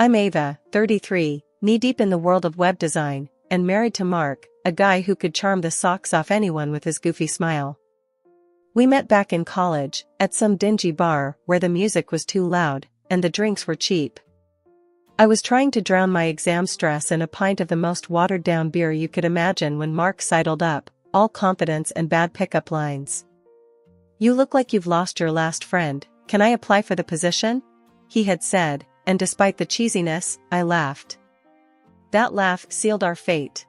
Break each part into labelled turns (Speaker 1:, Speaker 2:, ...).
Speaker 1: I'm Ava, 33, knee-deep in the world of web design, and married to Mark, a guy who could charm the socks off anyone with his goofy smile. We met back in college, at some dingy bar where the music was too loud, and the drinks were cheap. I was trying to drown my exam stress in a pint of the most watered-down beer you could imagine when Mark sidled up, all confidence and bad pickup lines. "You look like you've lost your last friend, can I apply for the position?" he had said, and despite the cheesiness, I laughed. That laugh sealed our fate.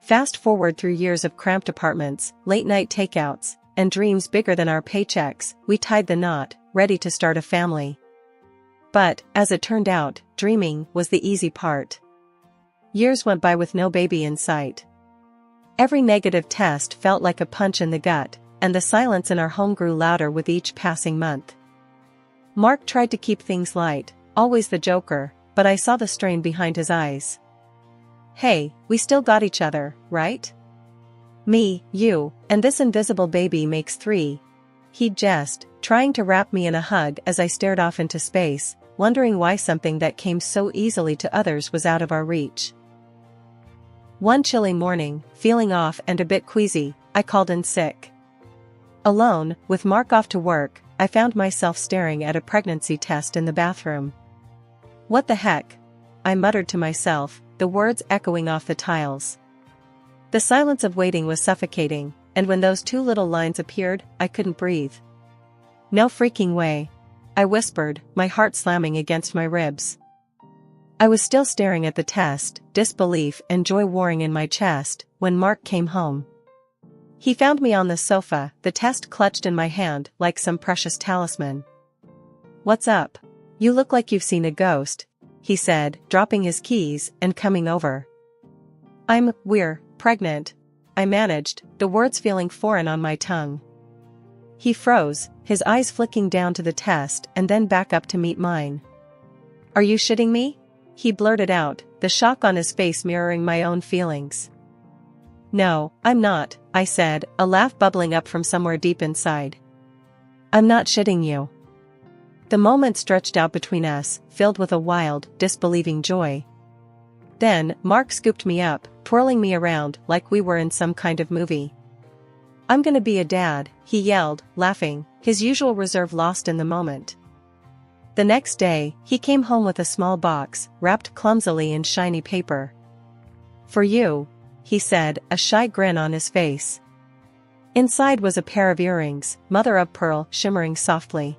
Speaker 1: Fast forward through years of cramped apartments, late-night takeouts, and dreams bigger than our paychecks, we tied the knot, ready to start a family. But, as it turned out, dreaming was the easy part. Years went by with no baby in sight. Every negative test felt like a punch in the gut, and the silence in our home grew louder with each passing month. Mark tried to keep things light, always the joker, but I saw the strain behind his eyes. "Hey, we still got each other, right? Me, you, and this invisible baby makes 3. He'd jest, trying to wrap me in a hug as I stared off into space, wondering why something that came so easily to others was out of our reach. One chilly morning, feeling off and a bit queasy, I called in sick. Alone, with Mark off to work, I found myself staring at a pregnancy test in the bathroom. "What the heck?" I muttered to myself, the words echoing off the tiles. The silence of waiting was suffocating, and when those 2 little lines appeared, I couldn't breathe. "No freaking way," I whispered, my heart slamming against my ribs. I was still staring at the test, disbelief and joy warring in my chest, when Mark came home. He found me on the sofa, the test clutched in my hand like some precious talisman. "What's up? You look like you've seen a ghost," he said, dropping his keys and coming over. We're pregnant," I managed, the words feeling foreign on my tongue. He froze, his eyes flicking down to the test and then back up to meet mine. "Are you shitting me?" he blurted out, the shock on his face mirroring my own feelings. "No, I'm not," I said, a laugh bubbling up from somewhere deep inside. "I'm not shitting you." The moment stretched out between us, filled with a wild, disbelieving joy. Then, Mark scooped me up, twirling me around like we were in some kind of movie. "I'm gonna be a dad," he yelled, laughing, his usual reserve lost in the moment. The next day, he came home with a small box, wrapped clumsily in shiny paper. "For you," he said, a shy grin on his face. Inside was a pair of earrings, mother of pearl, shimmering softly.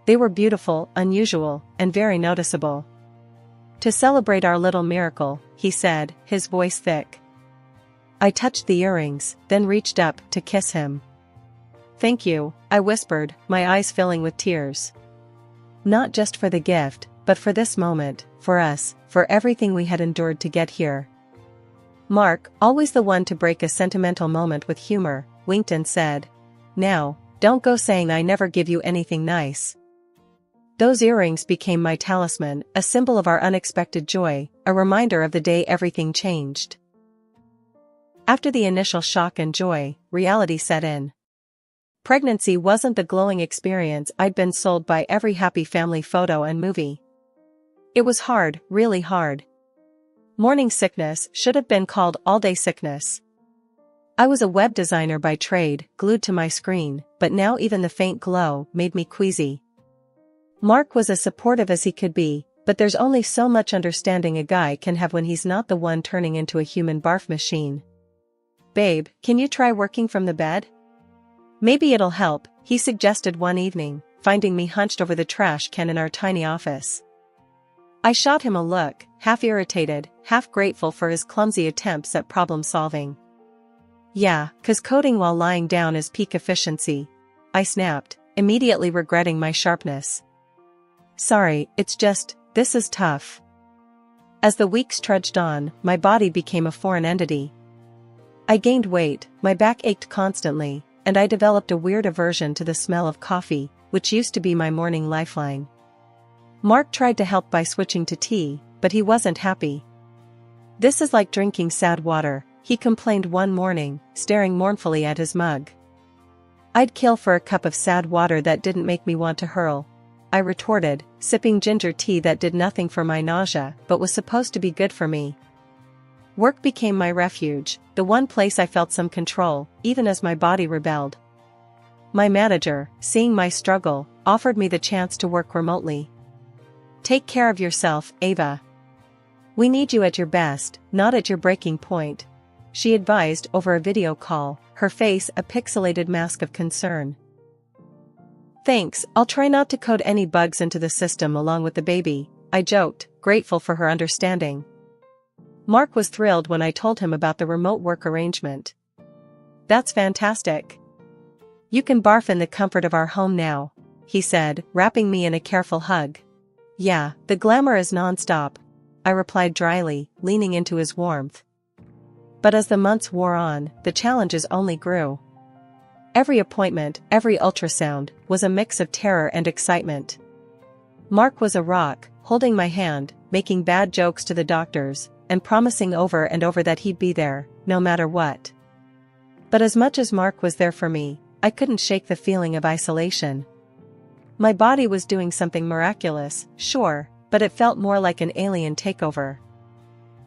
Speaker 1: They were beautiful, unusual, and very noticeable. "To celebrate our little miracle," he said, his voice thick. I touched the earrings, then reached up to kiss him. "Thank you," I whispered, my eyes filling with tears. Not just for the gift, but for this moment, for us, for everything we had endured to get here. Mark, always the one to break a sentimental moment with humor, winked and said, "Now, don't go saying I never give you anything nice." Those earrings became my talisman, a symbol of our unexpected joy, a reminder of the day everything changed. After the initial shock and joy, reality set in. Pregnancy wasn't the glowing experience I'd been sold by every happy family photo and movie. It was hard, really hard. Morning sickness should have been called all-day sickness. I was a web designer by trade, glued to my screen, but now even the faint glow made me queasy. Mark was as supportive as he could be, but there's only so much understanding a guy can have when he's not the one turning into a human barf machine. "Babe, can you try working from the bed? Maybe it'll help," he suggested one evening, finding me hunched over the trash can in our tiny office. I shot him a look, half irritated, half grateful for his clumsy attempts at problem solving. "Yeah, 'cause coding while lying down is peak efficiency," I snapped, immediately regretting my sharpness. "Sorry, it's just, this is tough." As the weeks trudged on, my body became a foreign entity. I gained weight, my back ached constantly, and I developed a weird aversion to the smell of coffee, which used to be my morning lifeline. Mark tried to help by switching to tea, but he wasn't happy. "This is like drinking sad water," he complained one morning, staring mournfully at his mug. "I'd kill for a cup of sad water that didn't make me want to hurl," I retorted, sipping ginger tea that did nothing for my nausea but was supposed to be good for me. Work became my refuge, the one place I felt some control, even as my body rebelled. My manager, seeing my struggle, offered me the chance to work remotely. "Take care of yourself, Ava. We need you at your best, not at your breaking point," she advised over a video call, her face a pixelated mask of concern. "Thanks, I'll try not to code any bugs into the system along with the baby," I joked, grateful for her understanding. Mark was thrilled when I told him about the remote work arrangement. "That's fantastic. You can barf in the comfort of our home now," he said, wrapping me in a careful hug. "Yeah, the glamour is non-stop," I replied dryly, leaning into his warmth. But as the months wore on, the challenges only grew. Every appointment, every ultrasound, was a mix of terror and excitement. Mark was a rock, holding my hand, making bad jokes to the doctors, and promising over and over that he'd be there, no matter what. But as much as Mark was there for me, I couldn't shake the feeling of isolation. My body was doing something miraculous, sure, but it felt more like an alien takeover.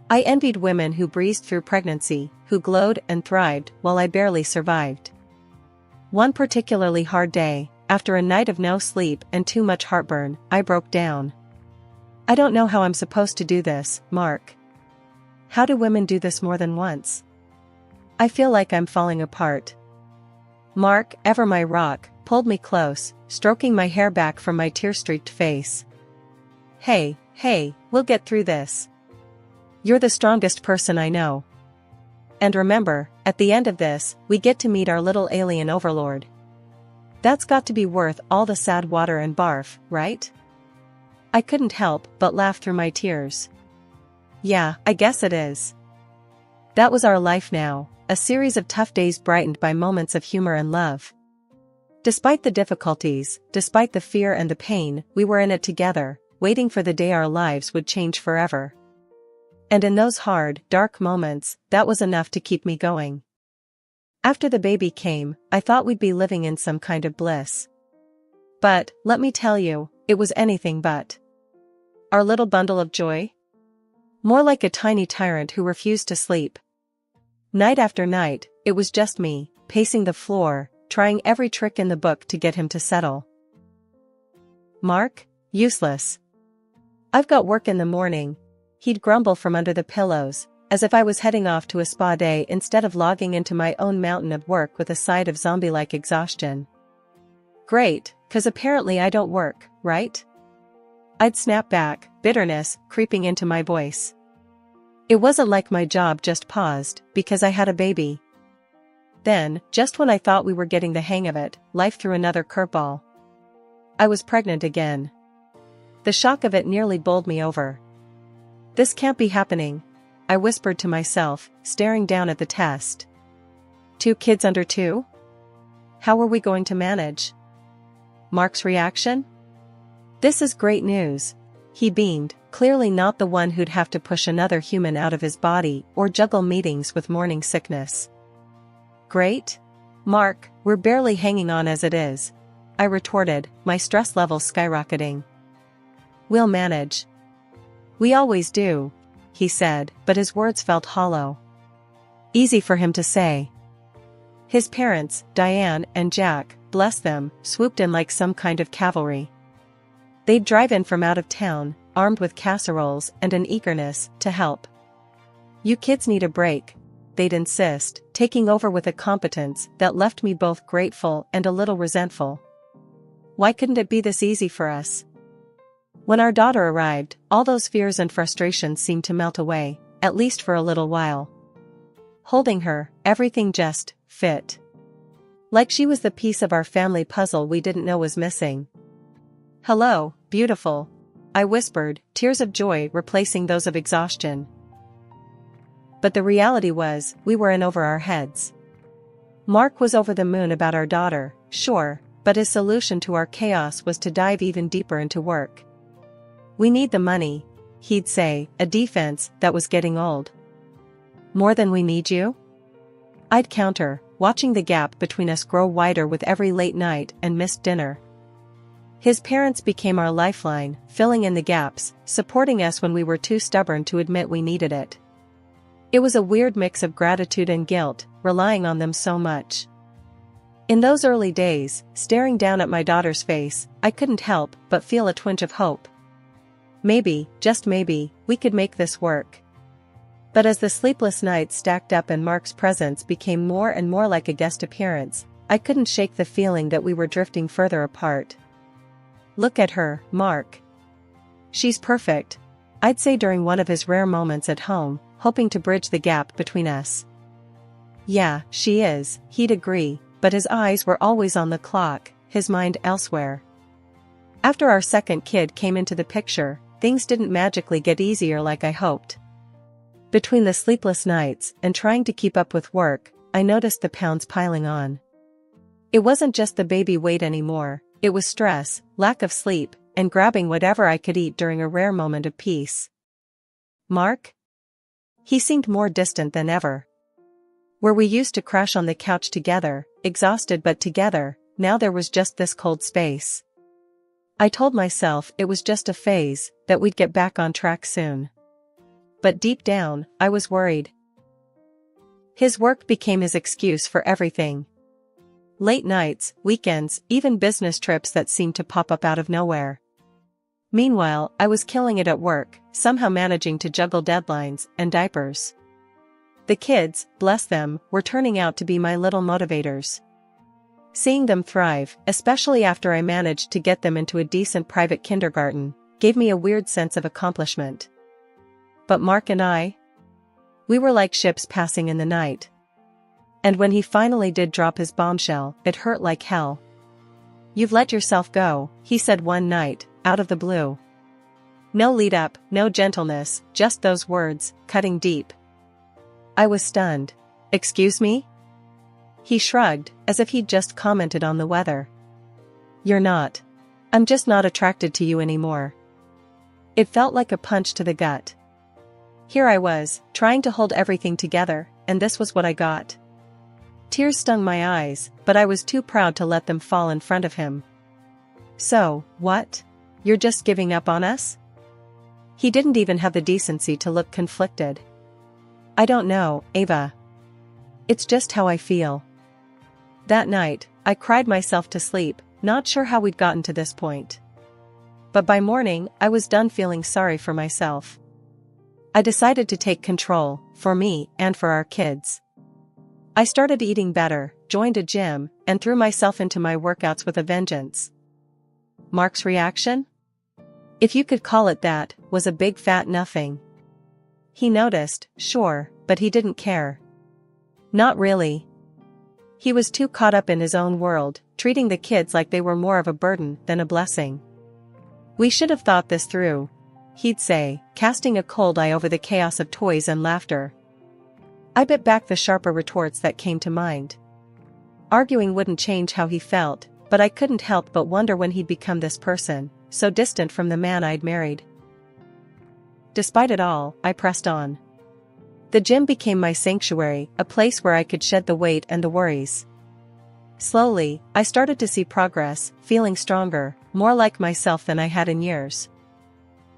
Speaker 1: I envied women who breezed through pregnancy, who glowed and thrived while I barely survived. One particularly hard day, after a night of no sleep and too much heartburn, I broke down. "I don't know how I'm supposed to do this, Mark. How do women do this more than once? I feel like I'm falling apart." Mark, ever my rock, pulled me close, stroking my hair back from my tear-streaked face. Hey, we'll get through this. You're the strongest person I know. And remember, at the end of this, we get to meet our little alien overlord. That's got to be worth all the sad water and barf, right?" I couldn't help but laugh through my tears. "Yeah, I guess it is." That was our life now, a series of tough days brightened by moments of humor and love. Despite the difficulties, despite the fear and the pain, we were in it together, waiting for the day our lives would change forever. And in those hard, dark moments, that was enough to keep me going. After the baby came, I thought we'd be living in some kind of bliss. But, let me tell you, it was anything but. Our little bundle of joy? More like a tiny tyrant who refused to sleep. Night after night, it was just me, pacing the floor, trying every trick in the book to get him to settle. "Mark? Useless. I've got work in the morning," he'd grumble from under the pillows, as if I was heading off to a spa day instead of logging into my own mountain of work with a side of zombie-like exhaustion. "Great, 'cause apparently I don't work, right?" I'd snap back, bitterness creeping into my voice. It wasn't like my job just paused because I had a baby. Then, just when I thought we were getting the hang of it, life threw another curveball. I was pregnant again. The shock of it nearly bowled me over. "This can't be happening," I whispered to myself, staring down at the test. 2 kids under 2? How were we going to manage? Mark's reaction? "This is great news." He beamed, clearly not the one who'd have to push another human out of his body or juggle meetings with morning sickness. "Great? Mark, we're barely hanging on as it is," I retorted, my stress levels skyrocketing. "We'll manage." "We always do," he said, but his words felt hollow. Easy for him to say. His parents, Diane and Jack, bless them, swooped in like some kind of cavalry. They'd drive in from out of town, armed with casseroles and an eagerness to help. "You kids need a break," they'd insist, taking over with a competence that left me both grateful and a little resentful. Why couldn't it be this easy for us? When our daughter arrived, all those fears and frustrations seemed to melt away, at least for a little while. Holding her, everything just fit. Like she was the piece of our family puzzle we didn't know was missing. "Hello, beautiful," I whispered, tears of joy replacing those of exhaustion. But the reality was, we were in over our heads. Mark was over the moon about our daughter, sure, but his solution to our chaos was to dive even deeper into work. "We need the money," he'd say, a defense that was getting old. "More than we need you?" I'd counter, watching the gap between us grow wider with every late night and missed dinner. His parents became our lifeline, filling in the gaps, supporting us when we were too stubborn to admit we needed it. It was a weird mix of gratitude and guilt, relying on them so much. In those early days, staring down at my daughter's face, I couldn't help but feel a twinge of hope. Maybe, just maybe, we could make this work. But as the sleepless nights stacked up and Mark's presence became more and more like a guest appearance, I couldn't shake the feeling that we were drifting further apart. "Look at her, Mark. She's perfect," I'd say during one of his rare moments at home, hoping to bridge the gap between us. "Yeah, she is," he'd agree, but his eyes were always on the clock, his mind elsewhere. After our second kid came into the picture, things didn't magically get easier like I hoped. Between the sleepless nights and trying to keep up with work, I noticed the pounds piling on. It wasn't just the baby weight anymore, it was stress, lack of sleep, and grabbing whatever I could eat during a rare moment of peace. Mark? He seemed more distant than ever. Where we used to crash on the couch together, exhausted but together, now there was just this cold space. I told myself it was just a phase, that we'd get back on track soon. But deep down, I was worried. His work became his excuse for everything. Late nights, weekends, even business trips that seemed to pop up out of nowhere. Meanwhile, I was killing it at work, somehow managing to juggle deadlines and diapers. The kids, bless them, were turning out to be my little motivators. Seeing them thrive, especially after I managed to get them into a decent private kindergarten, gave me a weird sense of accomplishment. But Mark and I? We were like ships passing in the night. And when he finally did drop his bombshell, it hurt like hell. "You've let yourself go," he said one night, out of the blue. No lead-up, no gentleness, just those words, cutting deep. I was stunned. "Excuse me?" He shrugged, as if he'd just commented on the weather. "You're not. I'm just not attracted to you anymore." It felt like a punch to the gut. Here I was, trying to hold everything together, and this was what I got. Tears stung my eyes, but I was too proud to let them fall in front of him. "So, what? You're just giving up on us?" He didn't even have the decency to look conflicted. "I don't know, Ava. It's just how I feel." That night, I cried myself to sleep, not sure how we'd gotten to this point. But by morning, I was done feeling sorry for myself. I decided to take control, for me and for our kids. I started eating better, joined a gym, and threw myself into my workouts with a vengeance. Mark's reaction? If you could call it that, was a big fat nothing. He noticed, sure, but he didn't care. Not really. He was too caught up in his own world, treating the kids like they were more of a burden than a blessing. "We should have thought this through," he'd say, casting a cold eye over the chaos of toys and laughter. I bit back the sharper retorts that came to mind. Arguing wouldn't change how he felt, but I couldn't help but wonder when he'd become this person, so distant from the man I'd married. Despite it all, I pressed on. The gym became my sanctuary, a place where I could shed the weight and the worries. Slowly, I started to see progress, feeling stronger, more like myself than I had in years.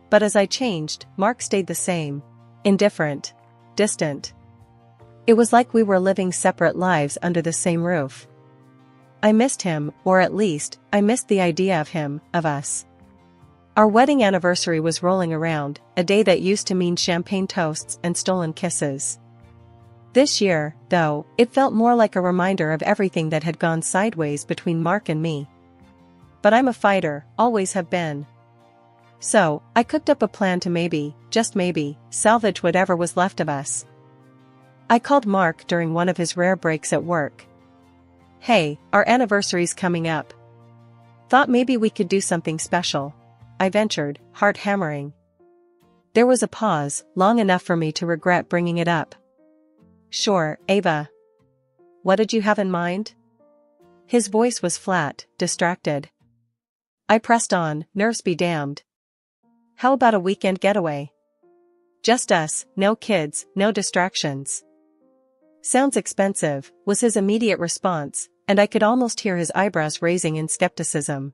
Speaker 1: But as I changed, Mark stayed the same. Indifferent. Distant. It was like we were living separate lives under the same roof. I missed him, or at least, I missed the idea of him, of us. Our wedding anniversary was rolling around, a day that used to mean champagne toasts and stolen kisses. This year, though, it felt more like a reminder of everything that had gone sideways between Mark and me. But I'm a fighter, always have been. So, I cooked up a plan to maybe, just maybe, salvage whatever was left of us. I called Mark during one of his rare breaks at work. "Hey, our anniversary's coming up. Thought maybe we could do something special," I ventured, heart hammering. There was a pause, long enough for me to regret bringing it up. "Sure, Ava. What did you have in mind?" His voice was flat, distracted. I pressed on, nerves be damned. "How about a weekend getaway? Just us, no kids, no distractions." "Sounds expensive," was his immediate response, and I could almost hear his eyebrows raising in skepticism.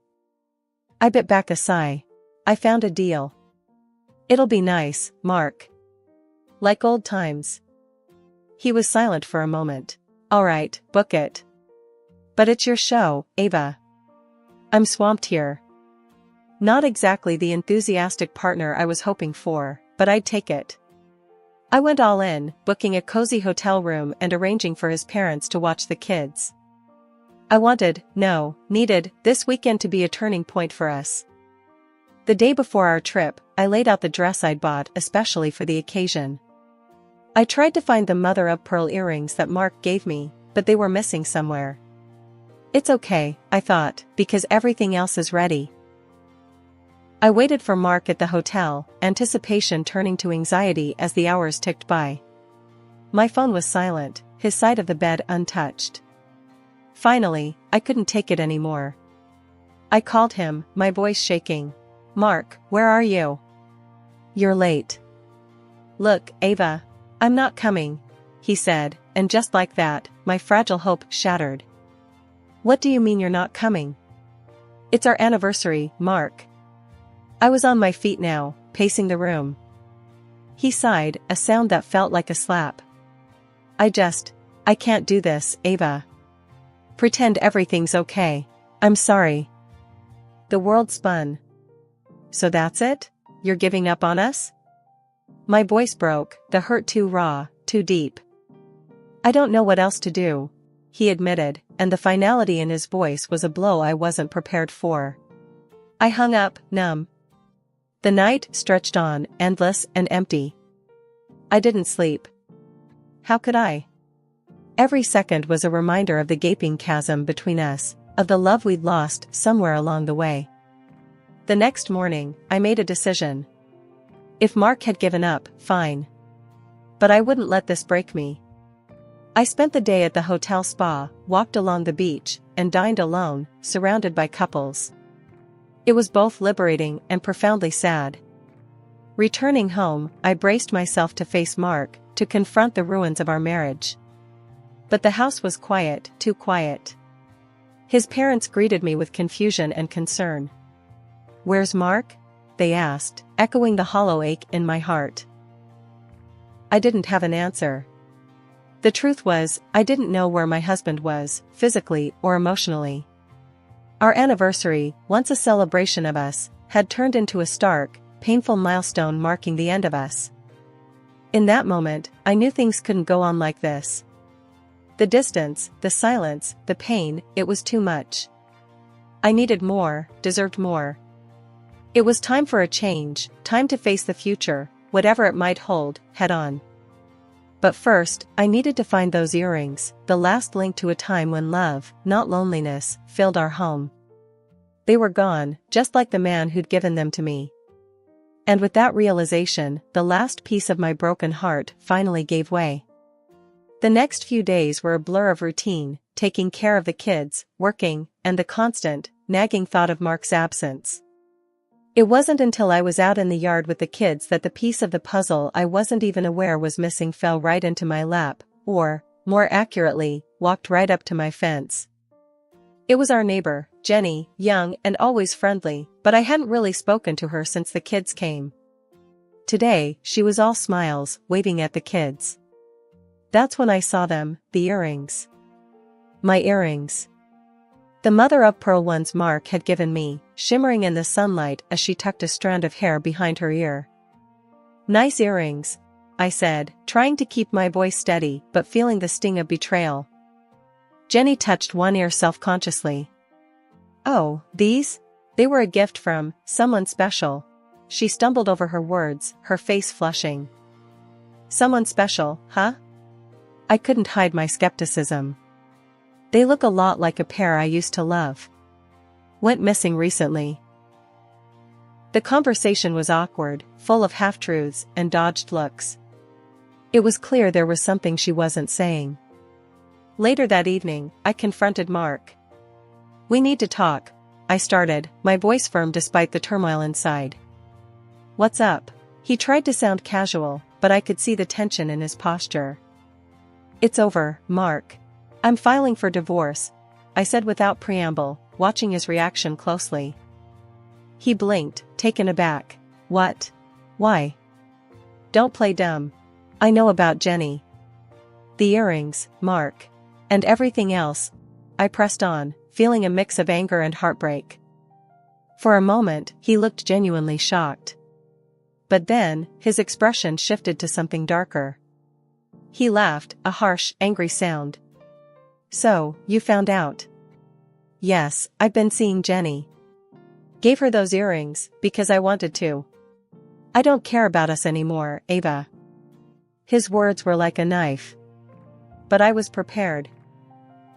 Speaker 1: I bit back a sigh. I found a deal. It'll be nice, Mark. Like old times. He was silent for a moment. All right, book it. But it's your show, Ava. I'm swamped here. Not exactly the enthusiastic partner I was hoping for, but I'd take it. I went all in, booking a cozy hotel room and arranging for his parents to watch the kids. I needed, this weekend to be a turning point for us. The day before our trip, I laid out the dress I'd bought especially for the occasion. I tried to find the mother-of-pearl earrings that Mark gave me, but they were missing somewhere. It's okay, I thought, because everything else is ready. I waited for Mark at the hotel, anticipation turning to anxiety as the hours ticked by. My phone was silent, his side of the bed untouched. Finally, I couldn't take it anymore. I called him, my voice shaking. Mark, where are you? You're late. Look, Ava. I'm not coming, he said, and just like that, my fragile hope shattered. What do you mean you're not coming? It's our anniversary, Mark. I was on my feet now, pacing the room. He sighed, a sound that felt like a slap. I can't do this, Ava. Pretend everything's okay. I'm sorry. The world spun. So that's it? You're giving up on us? My voice broke, the hurt too raw, too deep. I don't know what else to do, he admitted, and the finality in his voice was a blow I wasn't prepared for. I hung up, numb. The night stretched on, endless and empty. I didn't sleep. How could I? Every second was a reminder of the gaping chasm between us, of the love we'd lost somewhere along the way. The next morning, I made a decision. If Mark had given up, fine. But I wouldn't let this break me. I spent the day at the hotel spa, walked along the beach, and dined alone, surrounded by couples. It was both liberating and profoundly sad. Returning home, I braced myself to face Mark, to confront the ruins of our marriage. But the house was quiet, too quiet. His parents greeted me with confusion and concern. Where's Mark? They asked, echoing the hollow ache in my heart. I didn't have an answer. The truth was, I didn't know where my husband was, physically or emotionally. Our anniversary, once a celebration of us, had turned into a stark, painful milestone marking the end of us. In that moment, I knew things couldn't go on like this. The distance, the silence, the pain, it was too much. I needed more, deserved more. It was time for a change, time to face the future, whatever it might hold, head on. But first, I needed to find those earrings, the last link to a time when love, not loneliness, filled our home. They were gone, just like the man who'd given them to me. And with that realization, the last piece of my broken heart finally gave way. The next few days were a blur of routine, taking care of the kids, working, and the constant, nagging thought of Mark's absence. It wasn't until I was out in the yard with the kids that the piece of the puzzle I wasn't even aware was missing fell right into my lap, or, more accurately, walked right up to my fence. It was our neighbor, Jenny, young and always friendly, but I hadn't really spoken to her since the kids came. Today, she was all smiles, waving at the kids. That's when I saw them, the earrings. My earrings. The mother-of-pearl ones Mark had given me, shimmering in the sunlight as she tucked a strand of hair behind her ear. Nice earrings, I said, trying to keep my voice steady but feeling the sting of betrayal. Jenny touched one ear self-consciously. Oh, these? They were a gift from someone special. She stumbled over her words, her face flushing. Someone special, huh? I couldn't hide my skepticism. They look a lot like a pair I used to love. Went missing recently. The conversation was awkward, full of half-truths and dodged looks. It was clear there was something she wasn't saying. Later that evening, I confronted Mark. We need to talk, I started, my voice firm despite the turmoil inside. What's up? He tried to sound casual, but I could see the tension in his posture. It's over, Mark. I'm filing for divorce, I said without preamble, watching his reaction closely. He blinked, taken aback. What? Why? Don't play dumb. I know about Jenny. The earrings, Mark. And everything else. I pressed on, feeling a mix of anger and heartbreak. For a moment, he looked genuinely shocked. But then, his expression shifted to something darker. He laughed, a harsh, angry sound. So, you found out? Yes, I've been seeing Jenny. Gave her those earrings, because I wanted to. I don't care about us anymore, Ava. His words were like a knife. But I was prepared.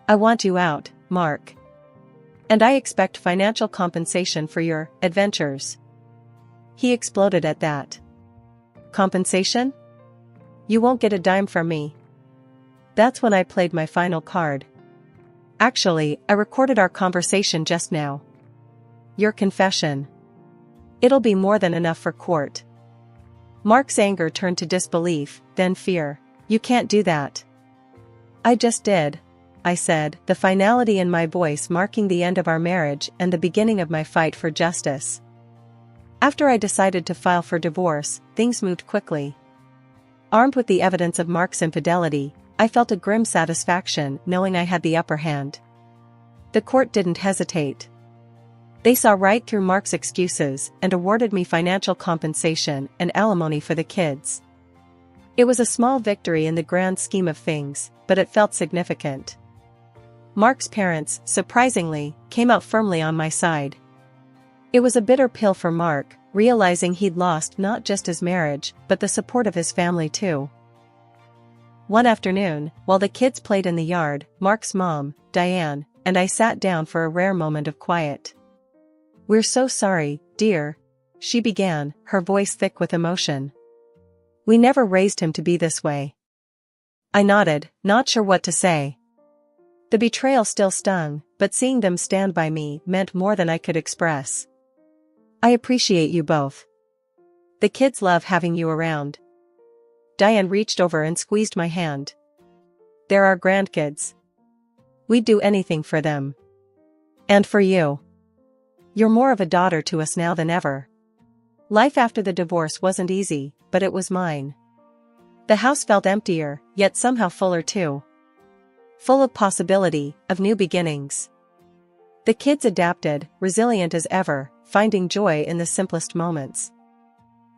Speaker 1: I want you out, Mark. And I expect financial compensation for your adventures. He exploded at that. Compensation? You won't get a dime from me. That's when I played my final card. Actually, I recorded our conversation just now. Your confession. It'll be more than enough for court. Mark's anger turned to disbelief, then fear. You can't do that. I just did, I said, the finality in my voice marking the end of our marriage and the beginning of my fight for justice. After I decided to file for divorce, things moved quickly. Armed with the evidence of Mark's infidelity, I felt a grim satisfaction knowing I had the upper hand. The court didn't hesitate. They saw right through Mark's excuses and awarded me financial compensation and alimony for the kids. It was a small victory in the grand scheme of things, but it felt significant. Mark's parents, surprisingly, came out firmly on my side. It was a bitter pill for Mark, realizing he'd lost not just his marriage, but the support of his family too. One afternoon, while the kids played in the yard, Mark's mom, Diane, and I sat down for a rare moment of quiet. We're so sorry, dear, she began, her voice thick with emotion. We never raised him to be this way. I nodded, not sure what to say. The betrayal still stung, but seeing them stand by me meant more than I could express. I appreciate you both. The kids love having you around. Diane reached over and squeezed my hand. They're our grandkids. We'd do anything for them. And for you. You're more of a daughter to us now than ever. Life after the divorce wasn't easy, but it was mine. The house felt emptier, yet somehow fuller too. Full of possibility, of new beginnings. The kids adapted, resilient as ever, finding joy in the simplest moments.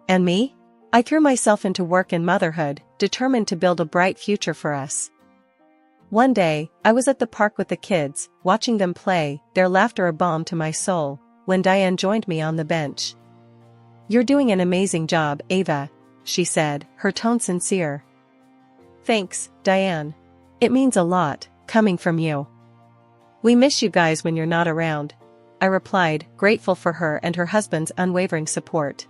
Speaker 1: And me? I threw myself into work and motherhood, determined to build a bright future for us. One day, I was at the park with the kids, watching them play, their laughter a balm to my soul, when Diane joined me on the bench. You're doing an amazing job, Ava, she said, her tone sincere. Thanks, Diane. It means a lot, coming from you. We miss you guys when you're not around, I replied, grateful for her and her husband's unwavering support.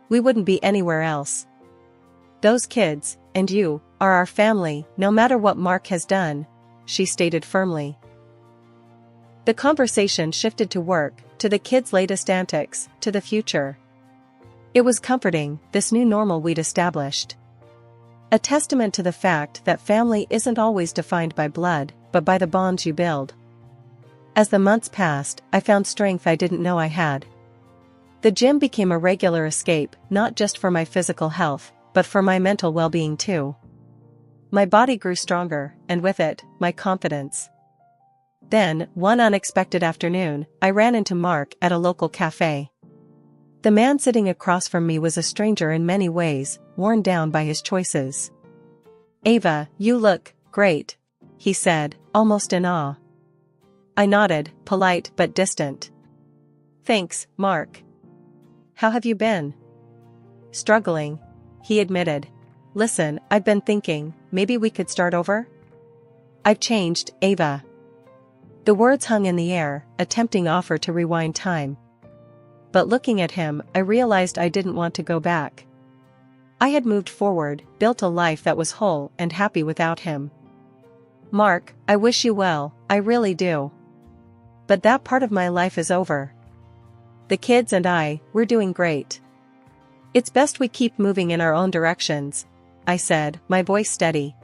Speaker 1: We wouldn't be anywhere else. Those kids, and you, are our family, no matter what Mark has done, she stated firmly. The conversation shifted to work, to the kids' latest antics, to the future. It was comforting, this new normal we'd established. A testament to the fact that family isn't always defined by blood, but by the bonds you build. As the months passed, I found strength I didn't know I had. The gym became a regular escape, not just for my physical health, but for my mental well-being too. My body grew stronger, and with it, my confidence. Then, one unexpected afternoon, I ran into Mark at a local cafe. The man sitting across from me was a stranger in many ways, worn down by his choices. Ava, you look great, he said, almost in awe. I nodded, polite but distant. Thanks, Mark. How have you been? Struggling, he admitted. Listen, I've been thinking, maybe we could start over? I've changed, Ava. The words hung in the air, a tempting offer to rewind time. But looking at him, I realized I didn't want to go back. I had moved forward, built a life that was whole and happy without him. Mark, I wish you well, I really do. But that part of my life is over. The kids and we're doing great. It's best we keep moving in our own directions, I said, my voice steady.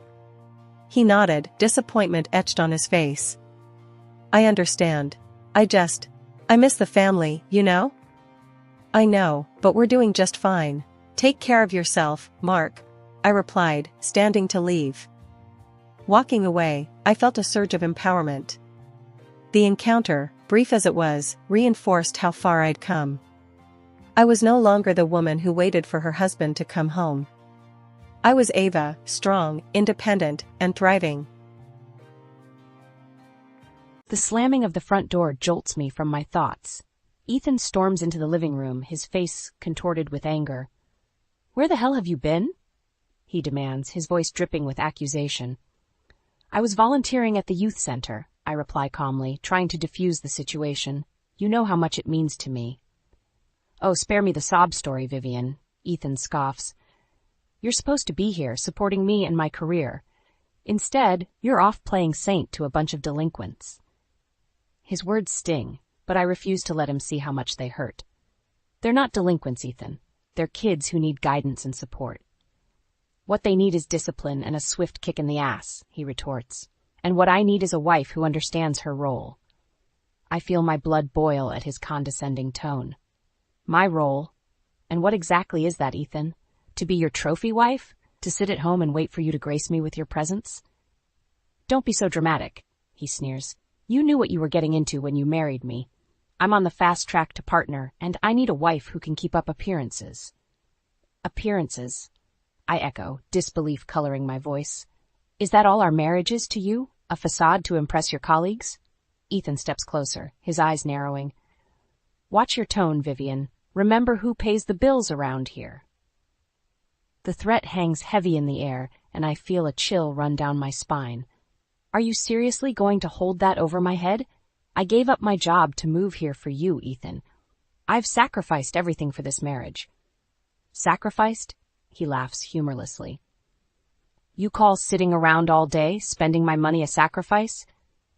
Speaker 1: He nodded, disappointment etched on his face. I understand. I miss the family, you know? I know, but we're doing just fine. Take care of yourself, Mark, I replied, standing to leave. Walking away, I felt a surge of empowerment. The encounter, brief as it was, reinforced how far I'd come. I was no longer the woman who waited for her husband to come home. I was Ava, strong, independent, and thriving.
Speaker 2: The slamming of the front door jolts me from my thoughts. Ethan storms into the living room, his face contorted with anger. "Where the hell have you been?" he demands, his voice dripping with accusation. "I was volunteering at the youth center," I reply calmly, trying to defuse the situation. "You know how much it means to me." "Oh, spare me the sob story, Vivian," Ethan scoffs. "You're supposed to be here, supporting me and my career. Instead, you're off playing saint to a bunch of delinquents." His words sting, but I refuse to let him see how much they hurt. "They're not delinquents, Ethan. They're kids who need guidance and support." "What they need is discipline and a swift kick in the ass," he retorts. "And what I need is a wife who understands her role." I feel my blood boil at his condescending tone. "My role? And what exactly is that, Ethan? To be your trophy wife? To sit at home and wait for you to grace me with your presence?" "Don't be so dramatic," he sneers. "You knew what you were getting into when you married me. I'm on the fast track to partner, and I need a wife who can keep up appearances." "Appearances?" I echo, disbelief coloring my voice. "Is that all our marriage is to you? A facade to impress your colleagues?" Ethan steps closer, his eyes narrowing. "Watch your tone, Vivian. Remember who pays the bills around here." The threat hangs heavy in the air, and I feel a chill run down my spine. Are you seriously going to hold that over my head? I gave up my job to move here for you, Ethan. I've sacrificed everything for this marriage. Sacrificed? He laughs humorlessly. You call sitting around all day, spending my money a sacrifice?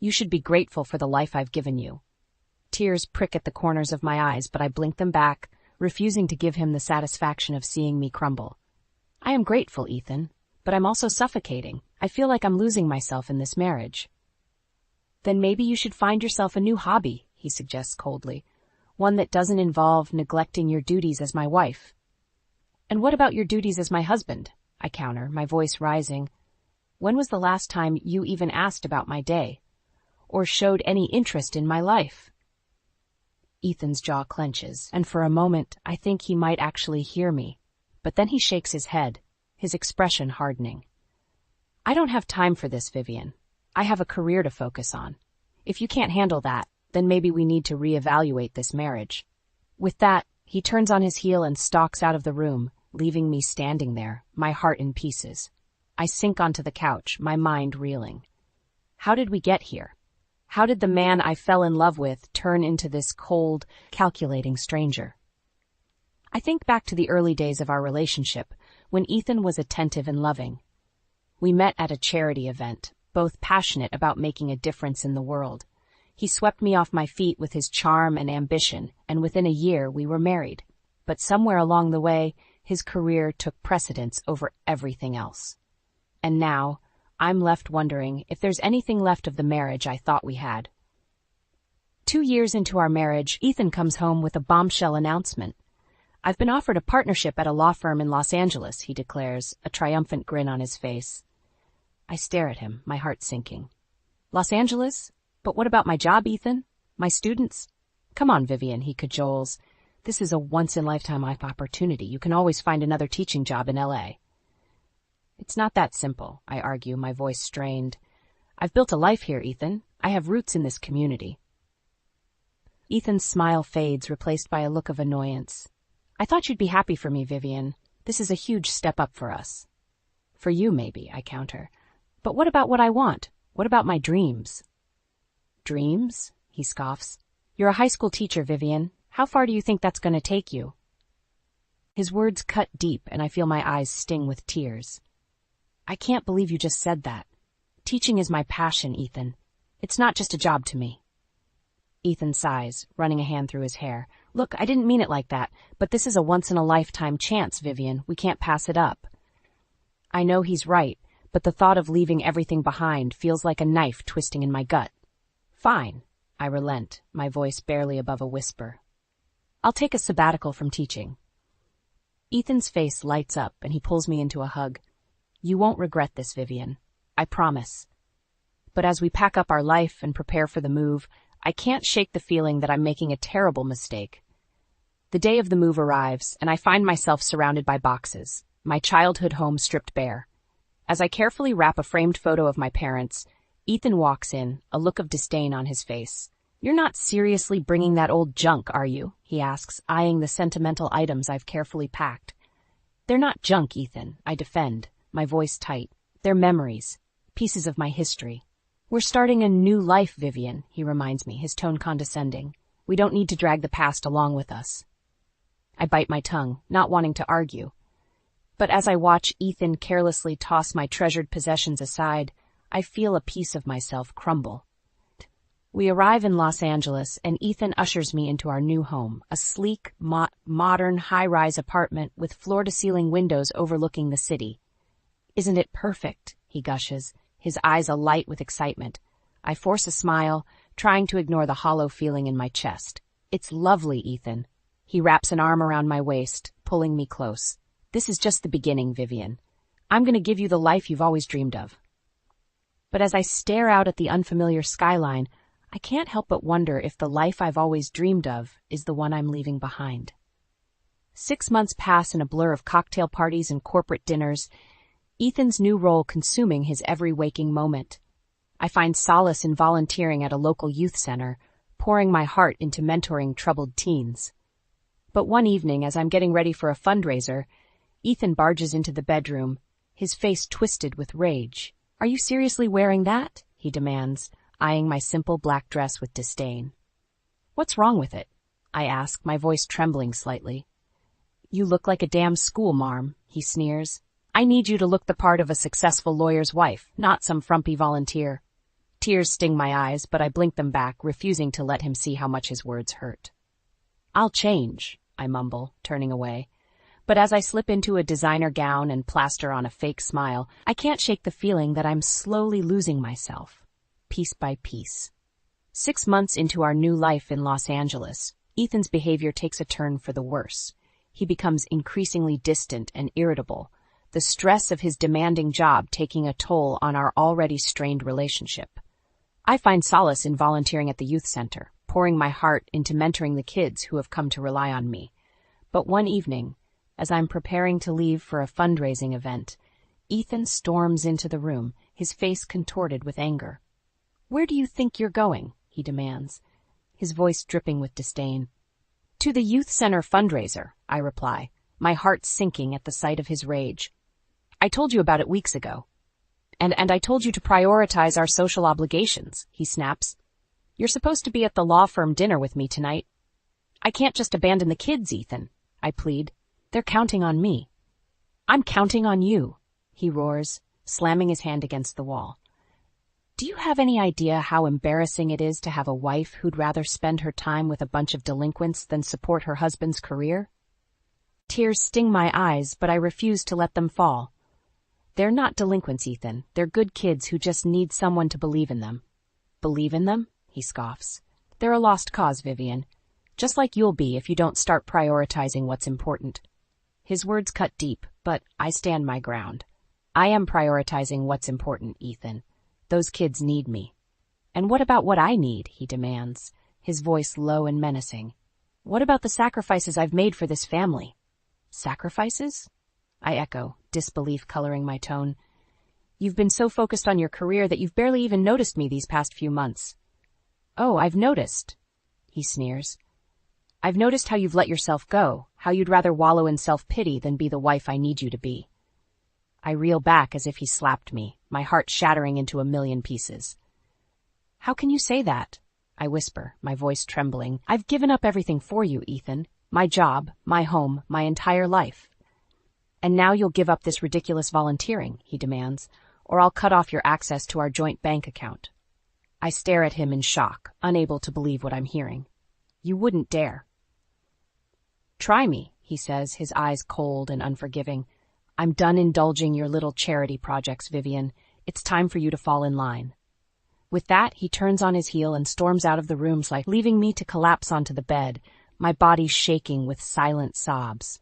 Speaker 2: You should be grateful for the life I've given you. Tears prick at the corners of my eyes, but I blink them back, refusing to give him the satisfaction of seeing me crumble. I am grateful, Ethan, but I'm also suffocating. I feel like I'm losing myself in this marriage. Then maybe you should find yourself a new hobby, he suggests coldly. One that doesn't involve neglecting your duties as my wife. And what about your duties as my husband? I counter, my voice rising. When was the last time you even asked about my day? Or showed any interest in my life? Ethan's jaw clenches, and for a moment I think he might actually hear me. But then he shakes his head, his expression hardening. I don't have time for this, Vivian. I have a career to focus on. If you can't handle that, then maybe we need to reevaluate this marriage. With that, he turns on his heel and stalks out of the room, leaving me standing there, my heart in pieces. I sink onto the couch, my mind reeling. How did we get here? How did the man I fell in love with turn into this cold, calculating stranger? I think back to the early days of our relationship, when Ethan was attentive and loving. We met at a charity event, both passionate about making a difference in the world. He swept me off my feet with his charm and ambition, and within a year we were married. But somewhere along the way, his career took precedence over everything else. And now, I'm left wondering if there's anything left of the marriage I thought we had. 2 years into our marriage, Ethan comes home with a bombshell announcement. I've been offered a partnership at a law firm in Los Angeles, he declares, a triumphant grin on his face. I stare at him, my heart sinking. Los Angeles? But what about my job, Ethan? My students? Come on, Vivian, he cajoles. This is a once-in-lifetime opportunity. You can always find another teaching job in L.A. It's not that simple, I argue, my voice strained. I've built a life here, Ethan. I have roots in this community. Ethan's smile fades, replaced by a look of annoyance. I thought you'd be happy for me, Vivian. This is a huge step up for us. For you, maybe, I counter. But what about what I want? What about my dreams? Dreams? He scoffs. You're a high school teacher, Vivian. How far do you think that's going to take you? His words cut deep, and I feel my eyes sting with tears. I can't believe you just said that. Teaching is my passion, Ethan. It's not just a job to me. Ethan sighs, running a hand through his hair. Look, I didn't mean it like that, but this is a once-in-a-lifetime chance, Vivian. We can't pass it up. I know he's right, but the thought of leaving everything behind feels like a knife twisting in my gut. Fine, I relent, my voice barely above a whisper. I'll take a sabbatical from teaching. Ethan's face lights up and he pulls me into a hug. You won't regret this, Vivian. I promise. But as we pack up our life and prepare for the move, I can't shake the feeling that I'm making a terrible mistake. The day of the move arrives, and I find myself surrounded by boxes, my childhood home stripped bare. As I carefully wrap a framed photo of my parents, Ethan walks in, a look of disdain on his face. You're not seriously bringing that old junk, are you? He asks, eyeing the sentimental items I've carefully packed. They're not junk, Ethan, I defend, my voice tight. They're memories, pieces of my history. We're starting a new life, Vivian, he reminds me, his tone condescending. We don't need to drag the past along with us. I bite my tongue, not wanting to argue. But as I watch Ethan carelessly toss my treasured possessions aside, I feel a piece of myself crumble. We arrive in Los Angeles, and Ethan ushers me into our new home, a sleek, modern, high-rise apartment with floor-to-ceiling windows overlooking the city. Isn't it perfect? He gushes, his eyes alight with excitement. I force a smile, trying to ignore the hollow feeling in my chest. It's lovely, Ethan. He wraps an arm around my waist, pulling me close. This is just the beginning, Vivian. I'm going to give you the life you've always dreamed of. But as I stare out at the unfamiliar skyline, I can't help but wonder if the life I've always dreamed of is the one I'm leaving behind. 6 months pass in a blur of cocktail parties and corporate dinners, Ethan's new role consuming his every waking moment. I find solace in volunteering at a local youth center, pouring my heart into mentoring troubled teens. But one evening, as I'm getting ready for a fundraiser, Ethan barges into the bedroom, his face twisted with rage. Are you seriously wearing that? He demands, eyeing my simple black dress with disdain. What's wrong with it? I ask, my voice trembling slightly. You look like a damn schoolmarm, he sneers. I need you to look the part of a successful lawyer's wife, not some frumpy volunteer. Tears sting my eyes, but I blink them back, refusing to let him see how much his words hurt. I'll change, I mumble, turning away. But as I slip into a designer gown and plaster on a fake smile, I can't shake the feeling that I'm slowly losing myself, piece by piece. 6 months into our new life in Los Angeles, Ethan's behavior takes a turn for the worse. He becomes increasingly distant and irritable, the stress of his demanding job taking a toll on our already strained relationship. I find solace in volunteering at the youth center, pouring my heart into mentoring the kids who have come to rely on me. But one evening, as I'm preparing to leave for a fundraising event, Ethan storms into the room, his face contorted with anger. Where do you think you're going? He demands, his voice dripping with disdain. To the youth center fundraiser, I reply, my heart sinking at the sight of his rage. I told you about it weeks ago. And I told you to prioritize our social obligations, he snaps. You're supposed to be at the law firm dinner with me tonight. I can't just abandon the kids, Ethan, I plead. They're counting on me. I'm counting on you, he roars, slamming his hand against the wall. Do you have any idea how embarrassing it is to have a wife who'd rather spend her time with a bunch of delinquents than support her husband's career? Tears sting my eyes, but I refuse to let them fall. They're not delinquents, Ethan. They're good kids who just need someone to believe in them. Believe in them? He scoffs. They're a lost cause, Vivian. Just like you'll be if you don't start prioritizing what's important. His words cut deep, but I stand my ground. I am prioritizing what's important, Ethan. Those kids need me. And what about what I need? He demands, his voice low and menacing. What about the sacrifices I've made for this family? Sacrifices? I echo, disbelief coloring my tone. You've been so focused on your career that you've barely even noticed me these past few months. Oh, I've noticed, he sneers. I've noticed how you've let yourself go, how you'd rather wallow in self-pity than be the wife I need you to be. I reel back as if he slapped me, my heart shattering into a million pieces. How can you say that? I whisper, my voice trembling. I've given up everything for you, Ethan. My job, my home, my entire life. And now you'll give up this ridiculous volunteering, he demands, or I'll cut off your access to our joint bank account. I stare at him in shock, unable to believe what I'm hearing. You wouldn't dare. Try me, he says, his eyes cold and unforgiving. I'm done indulging your little charity projects, Vivian. It's time for you to fall in line. With that, he turns on his heel and storms out of the room, leaving me to collapse onto the bed, my body shaking with silent sobs.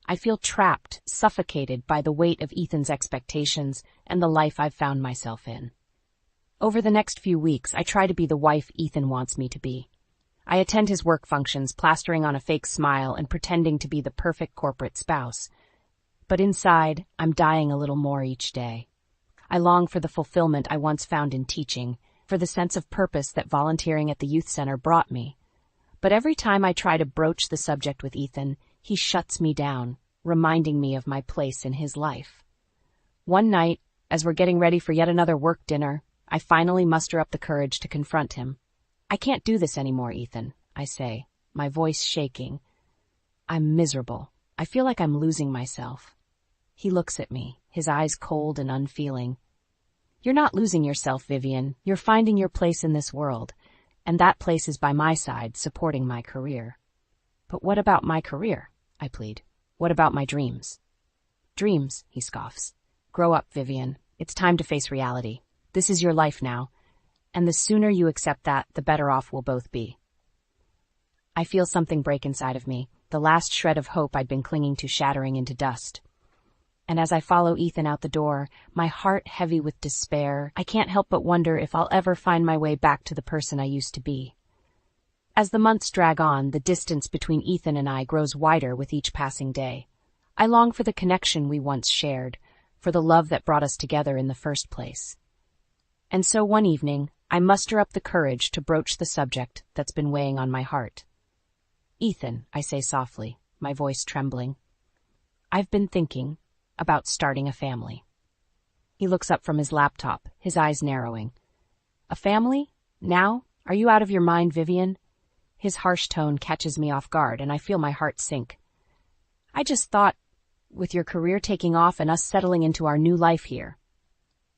Speaker 2: I feel trapped, suffocated by the weight of Ethan's expectations and the life I've found myself in. Over the next few weeks, I try to be the wife Ethan wants me to be. I attend his work functions, plastering on a fake smile and pretending to be the perfect corporate spouse. But inside, I'm dying a little more each day. I long for the fulfillment I once found in teaching, for the sense of purpose that volunteering at the youth center brought me. But every time I try to broach the subject with Ethan, he shuts me down, reminding me of my place in his life. One night, as we're getting ready for yet another work dinner, I finally muster up the courage to confront him. "I can't do this anymore, Ethan," I say, my voice shaking. "I'm miserable. I feel like I'm losing myself." He looks at me, his eyes cold and unfeeling. "You're not losing yourself, Vivian. You're finding your place in this world, and that place is by my side, supporting my career." "But what about my career?" I plead. "What about my dreams?" "Dreams," he scoffs. "Grow up, Vivian. It's time to face reality. This is your life now, and the sooner you accept that, the better off we'll both be." I feel something break inside of me, the last shred of hope I'd been clinging to shattering into dust. And as I follow Ethan out the door, my heart heavy with despair, I can't help but wonder if I'll ever find my way back to the person I used to be. As the months drag on, the distance between Ethan and I grows wider with each passing day. I long for the connection we once shared, for the love that brought us together in the first place. And so one evening, I muster up the courage to broach the subject that's been weighing on my heart. "Ethan," I say softly, my voice trembling, "I've been thinking about starting a family." He looks up from his laptop, his eyes narrowing. "A family? Now? Are you out of your mind, Vivian?" His harsh tone catches me off guard, and I feel my heart sink. "I just thought, with your career taking off and us settling into our new life here."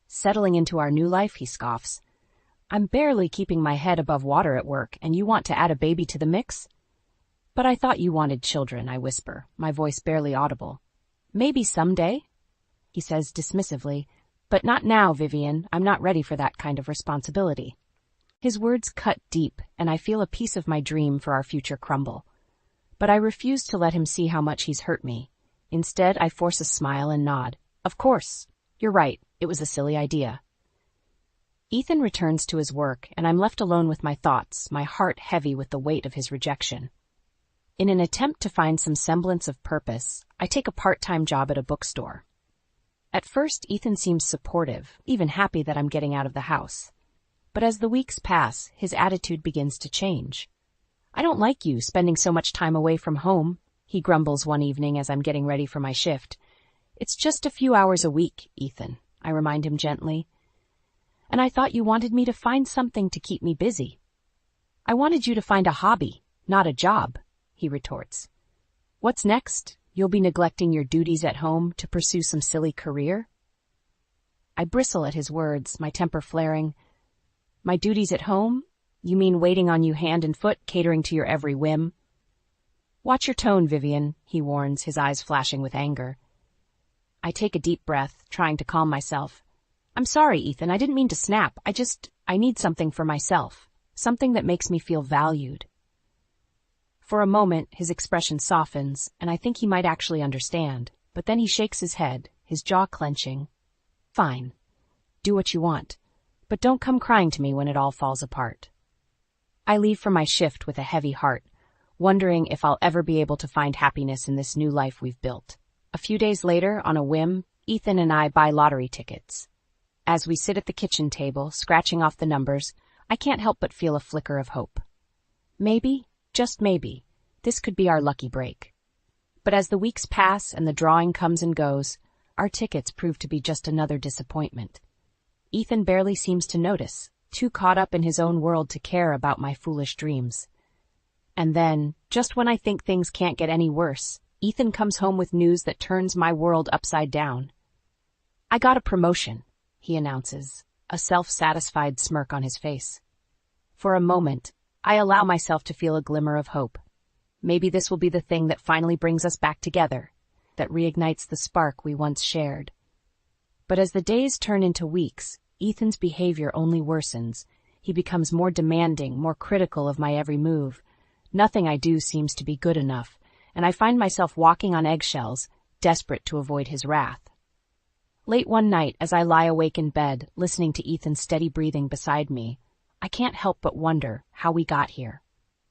Speaker 2: "Settling into our new life," he scoffs. "I'm barely keeping my head above water at work, and you want to add a baby to the mix?" "But I thought you wanted children," I whisper, my voice barely audible. "Maybe someday," he says dismissively, "but not now, Vivian. I'm not ready for that kind of responsibility." His words cut deep, and I feel a piece of my dream for our future crumble. But I refuse to let him see how much he's hurt me. Instead, I force a smile and nod. "Of course. You're right. It was a silly idea." Ethan returns to his work, and I'm left alone with my thoughts, my heart heavy with the weight of his rejection. In an attempt to find some semblance of purpose, I take a part-time job at a bookstore. At first, Ethan seems supportive, even happy that I'm getting out of the house. But as the weeks pass, his attitude begins to change. "I don't like you spending so much time away from home," he grumbles one evening as I'm getting ready for my shift. "It's just a few hours a week, Ethan," I remind him gently. "And I thought you wanted me to find something to keep me busy." "I wanted you to find a hobby, not a job," he retorts. "What's next? You'll be neglecting your duties at home to pursue some silly career?" I bristle at his words, my temper flaring. "My duties at home? You mean waiting on you hand and foot, catering to your every whim?" "Watch your tone, Vivian," he warns, his eyes flashing with anger. I take a deep breath, trying to calm myself. "I'm sorry, Ethan, I didn't mean to snap. I need something for myself. Something that makes me feel valued." For a moment, his expression softens, and I think he might actually understand, but then he shakes his head, his jaw clenching. "Fine. Do what you want. But don't come crying to me when it all falls apart." I leave for my shift with a heavy heart, wondering if I'll ever be able to find happiness in this new life we've built. A few days later, on a whim, Ethan and I buy lottery tickets. As we sit at the kitchen table, scratching off the numbers, I can't help but feel a flicker of hope. Maybe, just maybe, this could be our lucky break. But as the weeks pass and the drawing comes and goes, our tickets prove to be just another disappointment. Ethan barely seems to notice, too caught up in his own world to care about my foolish dreams. And then, just when I think things can't get any worse, Ethan comes home with news that turns my world upside down. "I got a promotion," he announces, a self-satisfied smirk on his face. For a moment, I allow myself to feel a glimmer of hope. Maybe this will be the thing that finally brings us back together, that reignites the spark we once shared. But as the days turn into weeks, Ethan's behavior only worsens. He becomes more demanding, more critical of my every move, Nothing I do seems to be good enough, and I find myself walking on eggshells, desperate to avoid his wrath. Late one night, as I lie awake in bed, listening to Ethan's steady breathing beside me, I can't help but wonder how we got here,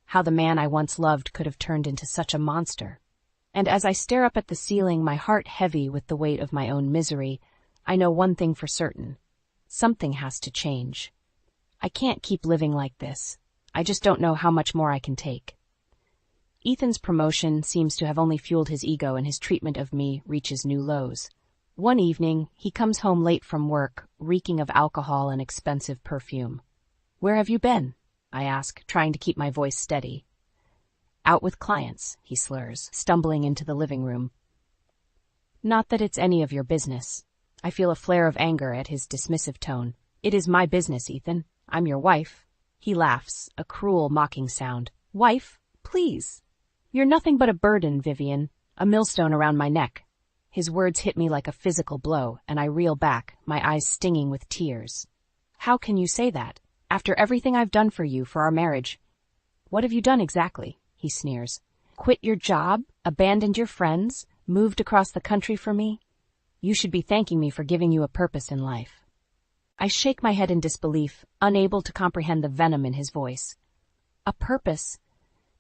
Speaker 2: how the man I once loved could have turned into such a monster. And as I stare up at the ceiling, my heart heavy with the weight of my own misery, I know one thing for certain. Something has to change. I can't keep living like this. I just don't know how much more I can take. Ethan's promotion seems to have only fueled his ego, and his treatment of me reaches new lows. One evening, he comes home late from work, reeking of alcohol and expensive perfume. "Where have you been?" I ask, trying to keep my voice steady. "Out with clients," he slurs, stumbling into the living room. "Not that it's any of your business." I feel a flare of anger at his dismissive tone. "It is my business, Ethan. I'm your wife." He laughs, a cruel, mocking sound. "Wife? Please. You're nothing but a burden, Vivian, a millstone around my neck." His words hit me like a physical blow, and I reel back, my eyes stinging with tears. "How can you say that? After everything I've done for you, for our marriage." "What have you done exactly?" he sneers. "Quit your job? Abandoned your friends? Moved across the country for me? You should be thanking me for giving you a purpose in life." I shake my head in disbelief, unable to comprehend the venom in his voice. "A purpose?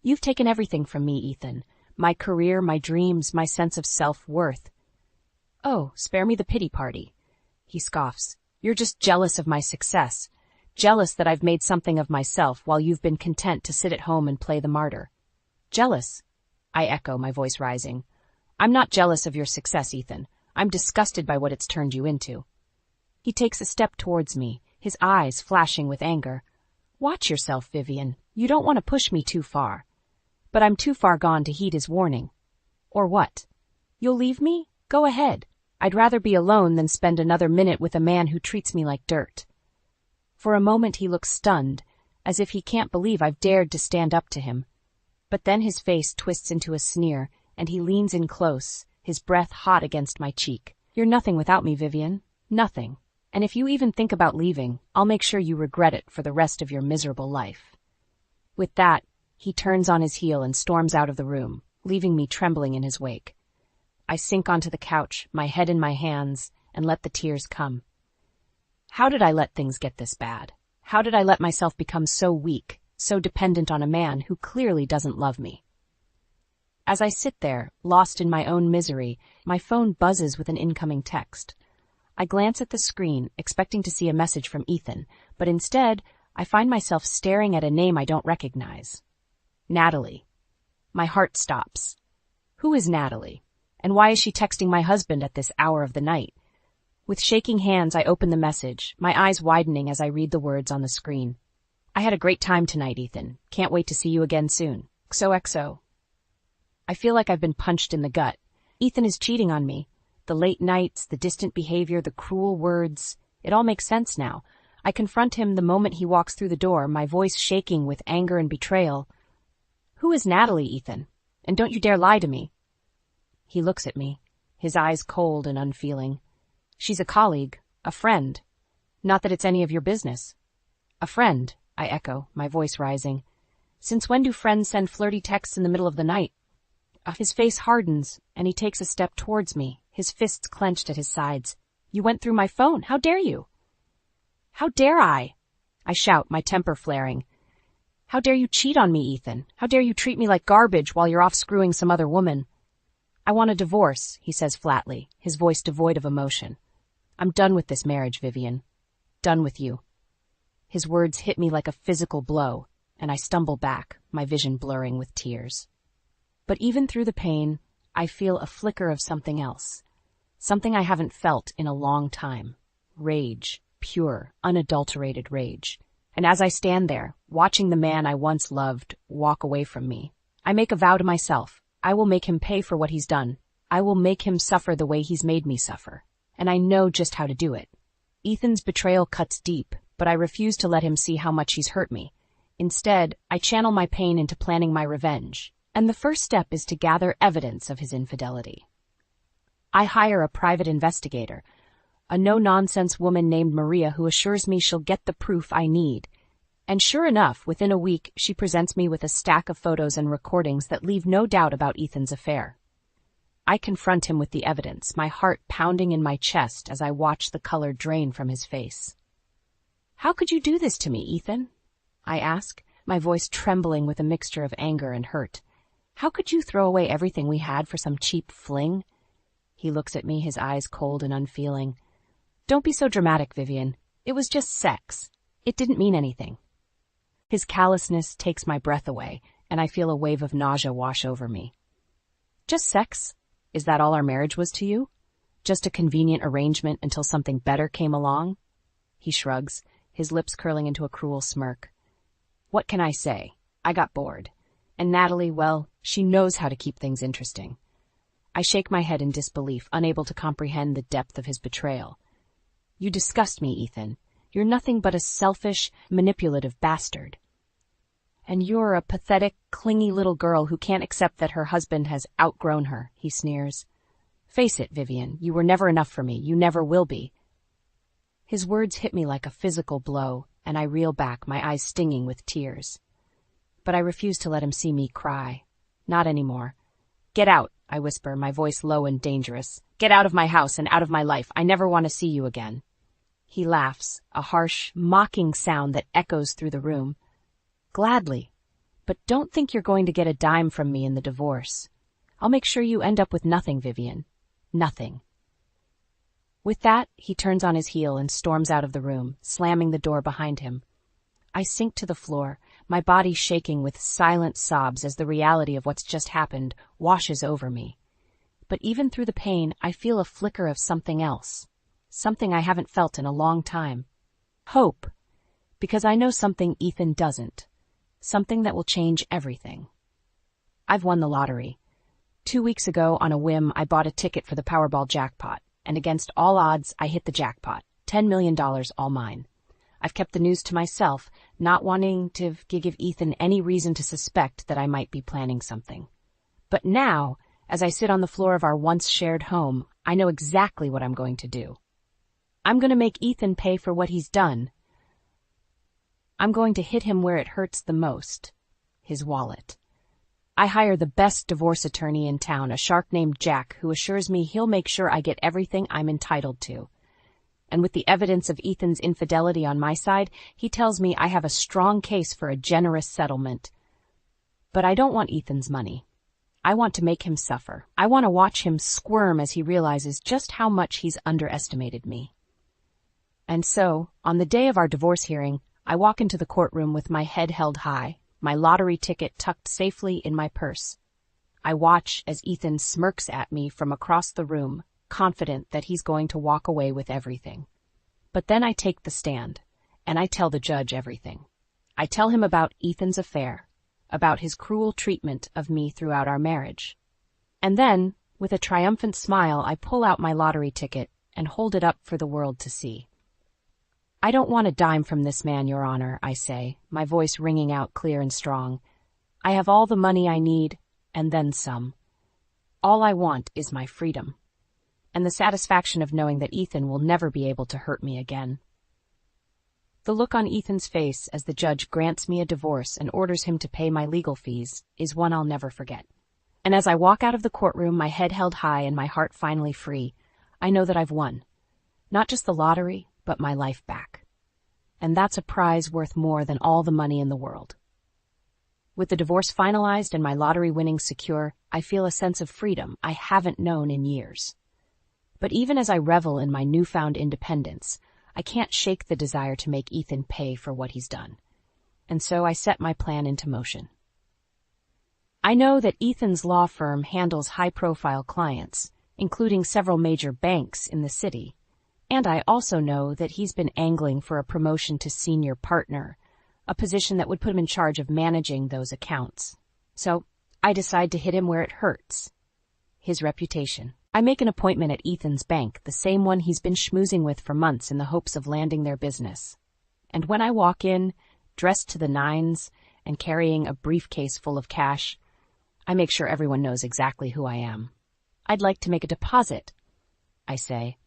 Speaker 2: You've taken everything from me, Ethan. My career, my dreams, my sense of self-worth." "Oh, spare me the pity party," he scoffs. "You're just jealous of my success. Jealous that I've made something of myself while you've been content to sit at home and play the martyr." "Jealous?" I echo, my voice rising. "I'm not jealous of your success, Ethan. I'm disgusted by what it's turned you into." He takes a step towards me, his eyes flashing with anger. "Watch yourself, Vivian. You don't want to push me too far." But I'm too far gone to heed his warning. "Or what? You'll leave me? Go ahead. I'd rather be alone than spend another minute with a man who treats me like dirt." For a moment he looks stunned, as if he can't believe I've dared to stand up to him. But then his face twists into a sneer, and he leans in close, his breath hot against my cheek. "You're nothing without me, Vivian. Nothing. And if you even think about leaving, I'll make sure you regret it for the rest of your miserable life." With that, he turns on his heel and storms out of the room, leaving me trembling in his wake. I sink onto the couch, my head in my hands, and let the tears come. How did I let things get this bad? How did I let myself become so weak, so dependent on a man who clearly doesn't love me? As I sit there, lost in my own misery, my phone buzzes with an incoming text. I glance at the screen, expecting to see a message from Ethan, but instead, I find myself staring at a name I don't recognize. Natalie. My heart stops. Who is Natalie? And why is she texting my husband at this hour of the night? With shaking hands, I open the message, my eyes widening as I read the words on the screen. "I had a great time tonight, Ethan. Can't wait to see you again soon. XOXO." I feel like I've been punched in the gut. Ethan is cheating on me. The late nights, the distant behavior, the cruel words. It all makes sense now. I confront him the moment he walks through the door, my voice shaking with anger and betrayal. "Who is Natalie, Ethan? And don't you dare lie to me." He looks at me, his eyes cold and unfeeling. "She's a colleague, a friend. Not that it's any of your business." "A friend," I echo, my voice rising. "Since when do friends send flirty texts in the middle of the night?" His face hardens, and he takes a step towards me, his fists clenched at his sides. "You went through my phone. How dare you?" "How dare I?" I shout, my temper flaring. "How dare you cheat on me, Ethan? How dare you treat me like garbage while you're off screwing some other woman?" "I want a divorce," he says flatly, his voice devoid of emotion. "I'm done with this marriage, Vivian. Done with you." His words hit me like a physical blow, and I stumble back, my vision blurring with tears. But even through the pain, I feel a flicker of something else. Something I haven't felt in a long time. Rage. Pure, unadulterated rage. And as I stand there, watching the man I once loved walk away from me, I make a vow to myself. I will make him pay for what he's done. I will make him suffer the way he's made me suffer. And I know just how to do it. Ethan's betrayal cuts deep, but I refuse to let him see how much he's hurt me. Instead, I channel my pain into planning my revenge. And the first step is to gather evidence of his infidelity. I hire a private investigator, a no-nonsense woman named Maria who assures me she'll get the proof I need. And sure enough, within a week, she presents me with a stack of photos and recordings that leave no doubt about Ethan's affair. I confront him with the evidence, my heart pounding in my chest as I watch the color drain from his face. "How could you do this to me, Ethan?" I ask, my voice trembling with a mixture of anger and hurt. "How could you throw away everything we had for some cheap fling?" He looks at me, his eyes cold and unfeeling. "Don't be so dramatic, Vivian. It was just sex. It didn't mean anything." His callousness takes my breath away, and I feel a wave of nausea wash over me. "Just sex? Is that all our marriage was to you? Just a convenient arrangement until something better came along?" He shrugs, his lips curling into a cruel smirk. "What can I say? I got bored. And Natalie, well, she knows how to keep things interesting." I shake my head in disbelief, unable to comprehend the depth of his betrayal. "You disgust me, Ethan. You're nothing but a selfish, manipulative bastard. And you're a pathetic, clingy little girl who can't accept that her husband has outgrown her," he sneers. "Face it, Vivian, you were never enough for me. You never will be." His words hit me like a physical blow, and I reel back, my eyes stinging with tears. But I refuse to let him see me cry. Not anymore. "Get out," I whisper, my voice low and dangerous. "Get out of my house and out of my life. I never want to see you again." He laughs, a harsh, mocking sound that echoes through the room. "Gladly. But don't think you're going to get a dime from me in the divorce. I'll make sure you end up with nothing, Vivian. Nothing." With that, he turns on his heel and storms out of the room, slamming the door behind him. I sink to the floor, my body shaking with silent sobs as the reality of what's just happened washes over me. But even through the pain, I feel a flicker of something else. Something I haven't felt in a long time. Hope. Because I know something Ethan doesn't. Something that will change everything. I've won the lottery. 2 weeks ago, on a whim, I bought a ticket for the Powerball jackpot, and against all odds, I hit the jackpot. $10 million, all mine. I've kept the news to myself, not wanting to give Ethan any reason to suspect that I might be planning something. But now, as I sit on the floor of our once shared home, I know exactly what I'm going to do. I'm going to make Ethan pay for what he's done. I'm going to hit him where it hurts the most, his wallet. I hire the best divorce attorney in town, a shark named Jack, who assures me he'll make sure I get everything I'm entitled to. And with the evidence of Ethan's infidelity on my side, he tells me I have a strong case for a generous settlement. But I don't want Ethan's money. I want to make him suffer. I want to watch him squirm as he realizes just how much he's underestimated me. And so, on the day of our divorce hearing, I walk into the courtroom with my head held high, my lottery ticket tucked safely in my purse. I watch as Ethan smirks at me from across the room, confident that he's going to walk away with everything. But then I take the stand, and I tell the judge everything. I tell him about Ethan's affair, about his cruel treatment of me throughout our marriage. And then, with a triumphant smile, I pull out my lottery ticket and hold it up for the world to see. "I don't want a dime from this man, Your Honor," I say, my voice ringing out clear and strong. "I have all the money I need, and then some. All I want is my freedom, and the satisfaction of knowing that Ethan will never be able to hurt me again." The look on Ethan's face as the judge grants me a divorce and orders him to pay my legal fees is one I'll never forget. And as I walk out of the courtroom, my head held high and my heart finally free, I know that I've won. Not just the lottery, but my life back. And that's a prize worth more than all the money in the world. With the divorce finalized and my lottery winnings secure, I feel a sense of freedom I haven't known in years. But even as I revel in my newfound independence, I can't shake the desire to make Ethan pay for what he's done. And so I set my plan into motion. I know that Ethan's law firm handles high-profile clients, including several major banks in the city. And I also know that he's been angling for a promotion to senior partner, a position that would put him in charge of managing those accounts. So I decide to hit him where it hurts. His reputation. I make an appointment at Ethan's bank, the same one he's been schmoozing with for months in the hopes of landing their business. And when I walk in, dressed to the nines and carrying a briefcase full of cash, I make sure everyone knows exactly who I am. "I'd like to make a deposit," I say,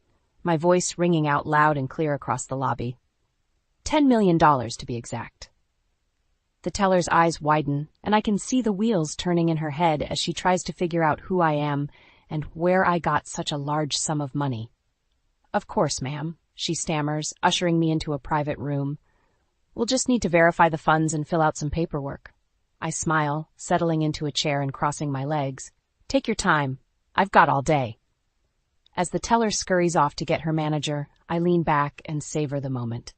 Speaker 2: my voice ringing out loud and clear across the lobby. $10 million to be exact. The teller's eyes widen, and I can see the wheels turning in her head as she tries to figure out who I am and where I got such a large sum of money. "Of course, ma'am," she stammers, ushering me into a private room. "We'll just need to verify the funds and fill out some paperwork." I smile, settling into a chair and crossing my legs. "Take your time. I've got all day." As the teller scurries off to get her manager, I lean back and savor the moment.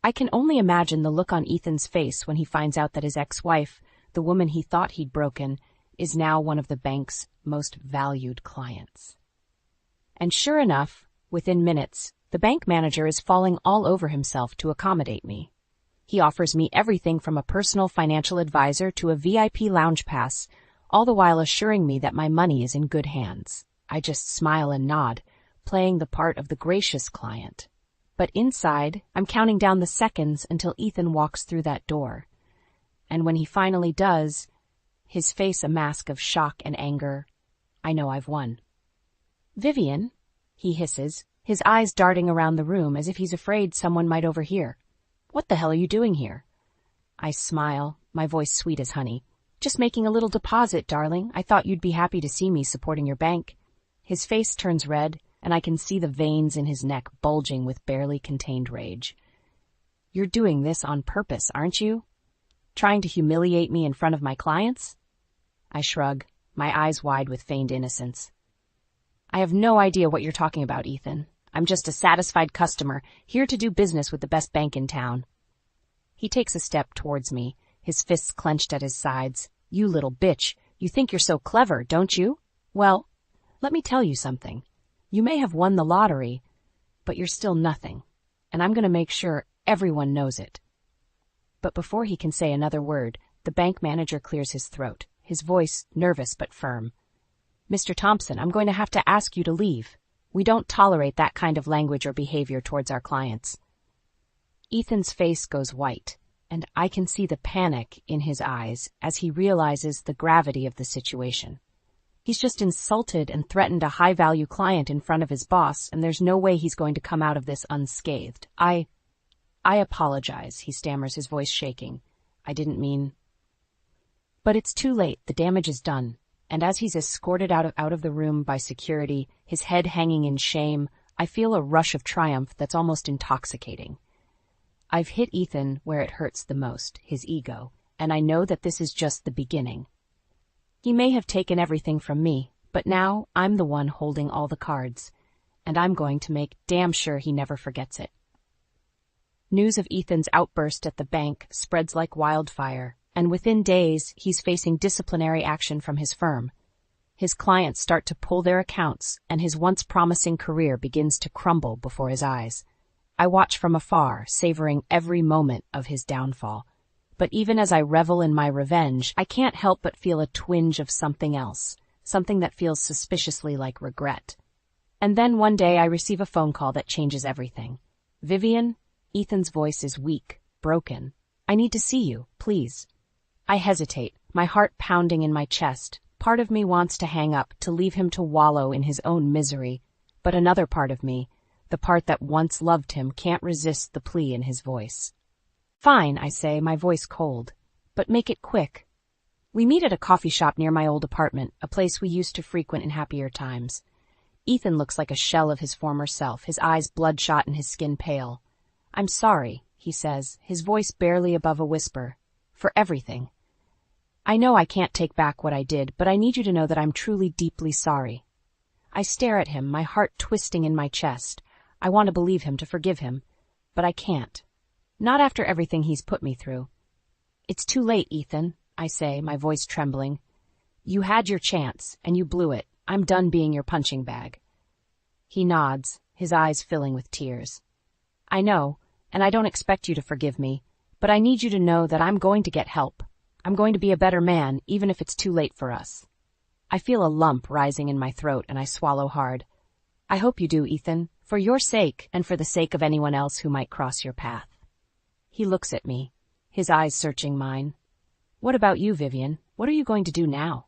Speaker 2: I can only imagine the look on Ethan's face when he finds out that his ex-wife, the woman he thought he'd broken, is now one of the bank's most valued clients. And sure enough, within minutes, the bank manager is falling all over himself to accommodate me. He offers me everything from a personal financial advisor to a VIP lounge pass, all the while assuring me that my money is in good hands. I just smile and nod, playing the part of the gracious client. But inside, I'm counting down the seconds until Ethan walks through that door. And when he finally does, his face a mask of shock and anger, I know I've won. "Vivian," he hisses, his eyes darting around the room as if he's afraid someone might overhear. "What the hell are you doing here?" I smile, my voice sweet as honey. "Just making a little deposit, darling. I thought you'd be happy to see me supporting your bank." His face turns red, and I can see the veins in his neck bulging with barely contained rage. "You're doing this on purpose, aren't you? Trying to humiliate me in front of my clients?" I shrug, my eyes wide with feigned innocence. "I have no idea what you're talking about, Ethan. I'm just a satisfied customer, here to do business with the best bank in town." He takes a step towards me, his fists clenched at his sides. "You little bitch, you think you're so clever, don't you? Well, let me tell you something. You may have won the lottery, but you're still nothing, and I'm going to make sure everyone knows it." But before he can say another word, the bank manager clears his throat, his voice nervous but firm. "Mr. Thompson, I'm going to have to ask you to leave. We don't tolerate that kind of language or behavior towards our clients." Ethan's face goes white, and I can see the panic in his eyes as he realizes the gravity of the situation. He's just insulted and threatened a high-value client in front of his boss, and there's no way he's going to come out of this unscathed. I apologize," he stammers, his voice shaking. "I didn't mean—" But it's too late. The damage is done. And as he's escorted out of the room by security, his head hanging in shame, I feel a rush of triumph that's almost intoxicating. I've hit Ethan where it hurts the most, his ego, and I know that this is just the beginning. He may have taken everything from me, but now I'm the one holding all the cards, and I'm going to make damn sure he never forgets it. News of Ethan's outburst at the bank spreads like wildfire, and within days he's facing disciplinary action from his firm. His clients start to pull their accounts, and his once promising career begins to crumble before his eyes. I watch from afar, savoring every moment of his downfall. But even as I revel in my revenge, I can't help but feel a twinge of something else, something that feels suspiciously like regret. And then one day I receive a phone call that changes everything. "Vivian?" Ethan's voice is weak, broken. "I need to see you, please." I hesitate, my heart pounding in my chest. Part of me wants to hang up, to leave him to wallow in his own misery. But another part of me, the part that once loved him, can't resist the plea in his voice. "Fine," I say, my voice cold. "But make it quick." We meet at a coffee shop near my old apartment, a place we used to frequent in happier times. Ethan looks like a shell of his former self, his eyes bloodshot and his skin pale. "I'm sorry," he says, his voice barely above a whisper, "for everything. I know I can't take back what I did, but I need you to know that I'm truly deeply sorry." I stare at him, my heart twisting in my chest. I want to believe him, to forgive him, but I can't. Not after everything he's put me through. "It's too late, Ethan," I say, my voice trembling. "You had your chance, and you blew it. I'm done being your punching bag." He nods, his eyes filling with tears. "I know, and I don't expect you to forgive me, but I need you to know that I'm going to get help. I'm going to be a better man, even if it's too late for us." I feel a lump rising in my throat, and I swallow hard. "I hope you do, Ethan, for your sake and for the sake of anyone else who might cross your path." He looks at me, his eyes searching mine. "What about you, Vivian? What are you going to do now?"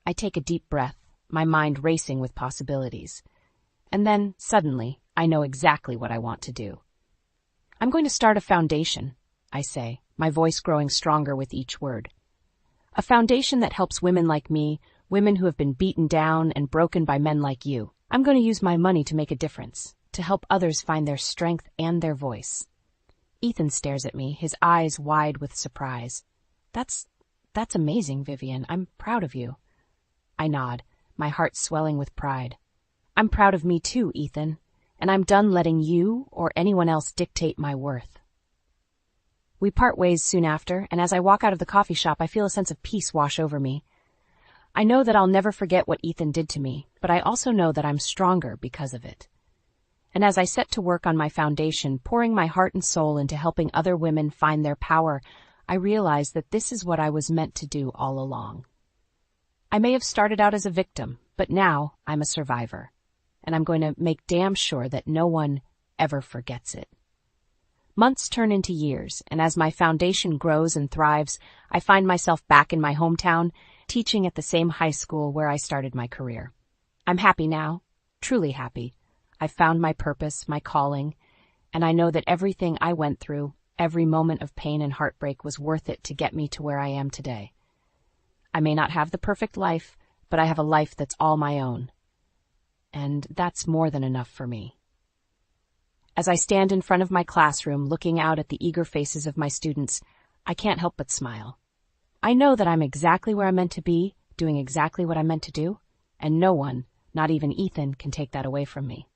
Speaker 2: I take a deep breath, my mind racing with possibilities. And then, suddenly, I know exactly what I want to do. "I'm going to start a foundation," I say, my voice growing stronger with each word. A foundation that helps women like me, women who have been beaten down and broken by men like you. I'm going to use my money to make a difference, to help others find their strength and their voice. Ethan stares at me, his eyes wide with surprise. That's amazing, Vivian. I'm proud of you. I nod, my heart swelling with pride. I'm proud of me too, Ethan, and I'm done letting you or anyone else dictate my worth. We part ways soon after, and as I walk out of the coffee shop, I feel a sense of peace wash over me. I know that I'll never forget what Ethan did to me, but I also know that I'm stronger because of it. And as I set to work on my foundation, pouring my heart and soul into helping other women find their power, I realize that this is what I was meant to do all along. I may have started out as a victim, but now I'm a survivor, and I'm going to make damn sure that no one ever forgets it. Months turn into years, and as my foundation grows and thrives, I find myself back in my hometown, teaching at the same high school where I started my career. I'm happy now, truly happy. I've found my purpose, my calling, and I know that everything I went through, every moment of pain and heartbreak was worth it to get me to where I am today. I may not have the perfect life, but I have a life that's all my own. And that's more than enough for me. As I stand in front of my classroom looking out at the eager faces of my students, I can't help but smile. I know that I'm exactly where I'm meant to be, doing exactly what I'm meant to do, and no one, not even Ethan, can take that away from me.